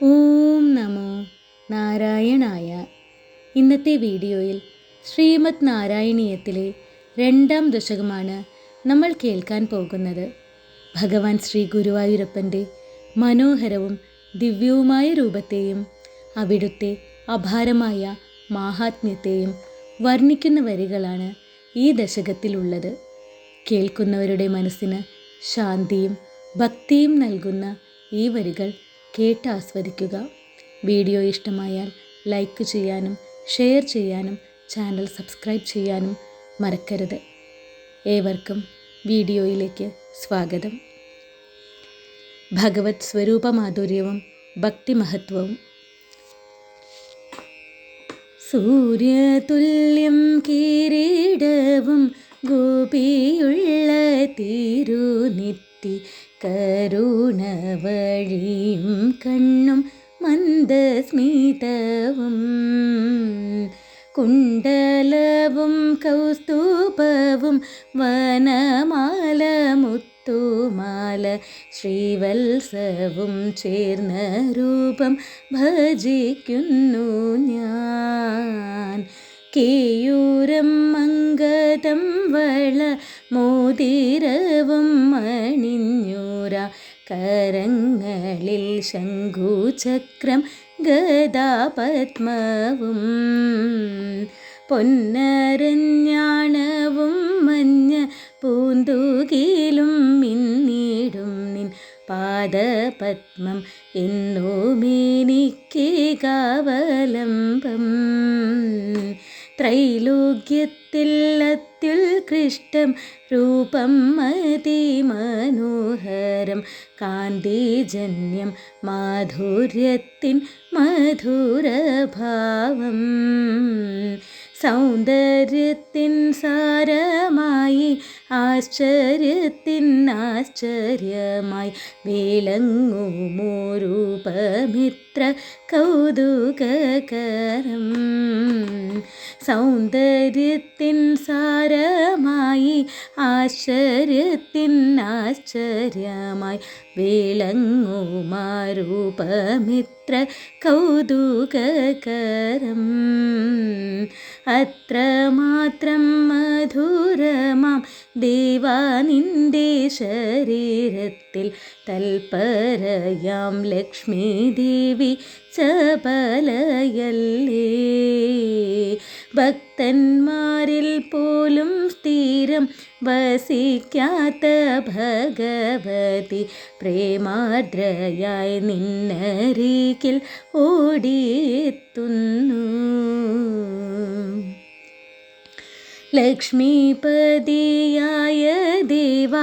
ഓം നമോ നാരായണായ. ഇന്നത്തെ വീഡിയോയിൽ ശ്രീമദ് നാരായണീയത്തിലെ 2-ാം ദശകമാണ് നമ്മൾ കേൾക്കാൻ പോകുന്നത്. ഭഗവാൻ ശ്രീ ഗുരുവായൂരപ്പൻ്റെ മനോഹരവും ദിവ്യവുമായ രൂപത്തെയും അവിടുത്തെ അപാരമായ മാഹാത്മ്യത്തെയും വർണ്ണിക്കുന്ന വരികളാണ് ഈ ദശകത്തിലുള്ളത്. കേൾക്കുന്നവരുടെ മനസ്സിന് ശാന്തിയും ഭക്തിയും നൽകുന്ന ഈ വരികൾ കേട്ട് ആസ്വദിക്കുക. വീഡിയോ ഇഷ്ടമായാൽ ലൈക്ക് ചെയ്യാനും ഷെയർ ചെയ്യാനും ചാനൽ സബ്സ്ക്രൈബ് ചെയ്യാനും മറക്കരുത്. ഏവർക്കും വീഡിയോയിലേക്ക് സ്വാഗതം. ഭഗവത് സ്വരൂപമാധുര്യവും ഭക്തിമഹത്വവും. സൂര്യതുല്യം കിരീടവും ഗോപിയുള്ള തിരുനെറ്റി കരുണവഴിയും കണ്ണും മന്ദസ്മിതവും കുണ്ടലവും കൗസ്തുഭവും വനമാല മുത്തുമാല ശ്രീവത്സവും ചേർന്ന രൂപം ഭജിക്കുന്നു ഞാൻ. കേയൂരം മംഗതം വള മോതിരവും അണിഞ്ഞൂര കരങ്ങളിൽ ശംഖുചക്രം ഗദാപത്മവും പൊന്നരഞ്ഞാണവും മഞ്ഞ പൂന്തുകിലും മിന്നിടും നിൻ പാദപത്മം എന്നുമെനിക്കേകാവലംബം. ത്രൈലോക്യത്തിൽ അത്യുത്കൃഷ്ടം രൂപം അതിമനോഹരം കാന്തിജന്യം മാധുര്യത്തിൻ മധുരഭാവം. സൗന്ദര്യത്തിൻ സാരമായി ആശ്ചര്യത്തിൻ ആശ്ചര്യമായി വിളങ്ങുമോ രൂപമിത്ര കൗതുകകരം. സൗന്ദര്യത്തിൻ സാരമായി ആശ്ചര്യത്തിൻ ആശ്ചര്യമായി വിളങ്ങുമാ രൂപമിത്ര കൗതുകകരം. അത്രമാത്രം മധുരമാം ദേവാ നിന്റെ ശരീരത്തിൽ തൽപരയാം ലക്ഷ്മി ദേവി ചപലയല്ലേ. ഭക്തന്മാരിൽ പോലും സ്ഥിരം വസിക്കാത്ത ഭഗവതി പ്രേമാർദ്രയായി നിന്നരികിൽ ഓടിയെത്തുന്നു. ലക്ഷ്മീപതിയായ ദേവ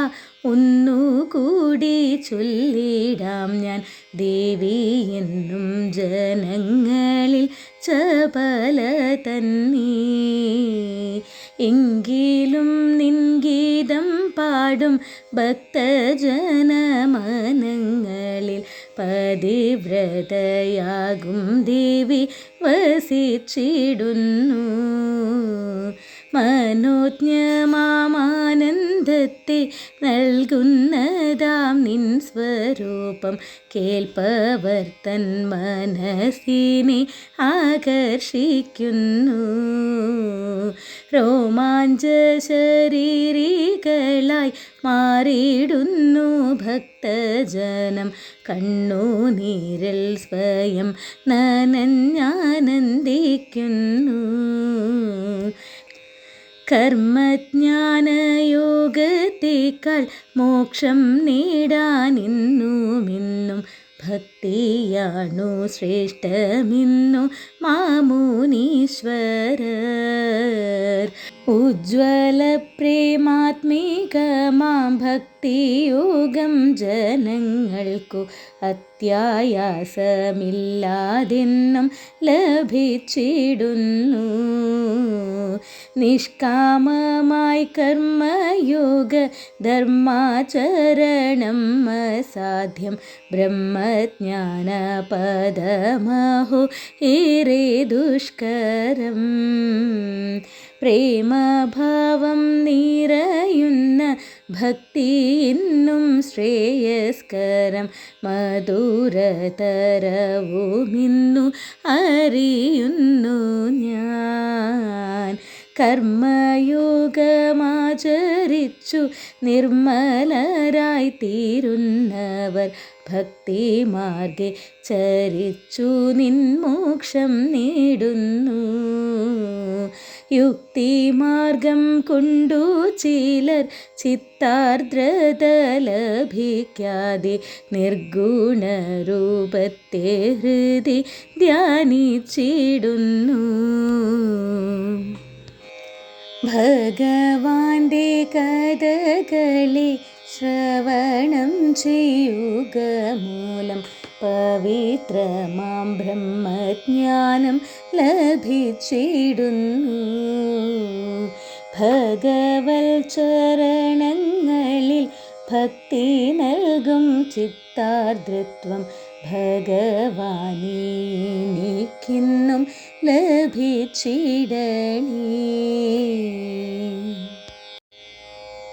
ഒന്നുകൂടി ചൊല്ലിടാം ഞാൻ ദേവി എന്നും ജനങ്ങളിൽ ചപല തന്നെ. എങ്കിലും നിൻഗീതം പാടും ഭക്തജനമനങ്ങളിൽ പതിവ്രതയാകും ദേവി വസിച്ചിടുന്നു. മനോജ്ഞമാനന്ദത്തെ നൽകുന്നതാം നിൻ സ്വരൂപം കേൾപ്പവർ തൻ മനസ്സിനെ ആകർഷിക്കുന്നു. രോമാഞ്ച ശരീരികളായി മാറിയിടുന്നു ഭക്തജനം കണ്ണുനീരിൽ സ്വയം നനഞ്ഞാനന്ദിക്കുന്നു. കർമ്മജ്ഞാനയോഗത്തേക്കാൾ മോക്ഷം നേടാനിന്നുമിന്നും ഭക്തിയാണു ശ്രേഷ്ഠമിന്നു മാമുനീശ്വരർ. ഉജ്ജ്വല പ്രേമാത്മികമാം ഭക്തിയോഗം ജനങ്ങൾക്കു അത്യായാസമില്ലാതെന്നും ലഭിച്ചിടുന്നു. നിഷ്കാമമായി കർമ്മയോഗ ധർമാചരണം അസാധ്യം ബ്രഹ്മജ്ഞാന പദമഹോ ഏറെ ദുഷ്കരം. പ്രേമഭാവം നിറയുന്ന ഭക്തി ഇന്നും ശ്രേയസ്കരം മധുരതരവുമിന്നു അറിയുന്നു ഞാൻ. കർമ്മയോഗമാചരിച്ചു നിർമ്മലരായി തീരുന്നവർ ഭക്തിമാർഗെ ചരിച്ചു നിൻമോക്ഷം നേടുന്നു. യുക്തിമാർഗം കൊണ്ടു ചിലർ ചിത്താർദ്രത ലഭിക്കാതെ നിർഗുണരൂപത്തെ ഹൃദി ധ്യാനിച്ചിടുന്നു. ഭഗവാന്റെ കഥകളെ ശ്രവണം ചെയ്യുക മൂലം പവിത്രമാം ബ്രഹ്മജ്ഞാനം ലഭിച്ചിടുന്നു. ഭഗവത് ചരണങ്ങളിൽ ഭക്തി നൽകും ചിത്താർദ്രത്വം ഭഗവാനെനിക്കിന്നും ലഭിച്ചിടണേ.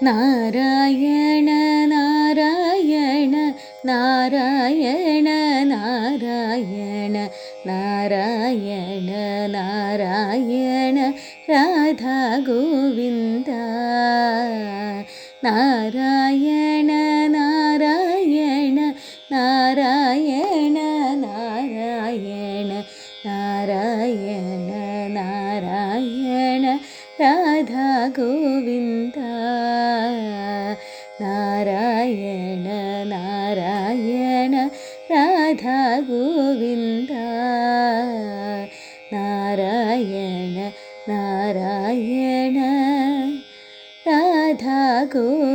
നാരായണ നാരായണ നാരായണ നാരായണ നാരായണ നാരായണ രാധാ ഗോവിന്ദ. നാരായണ നാരായണ നാരായണ നാരായണ നാരായണ നാരായണ രാധാ ഗോവിന്ദ. നാരായണ നാരായണ രാധാ ഗോവിന്ദ. നാരായണ നാരായണ രാധാ ഗോവിന്ദ.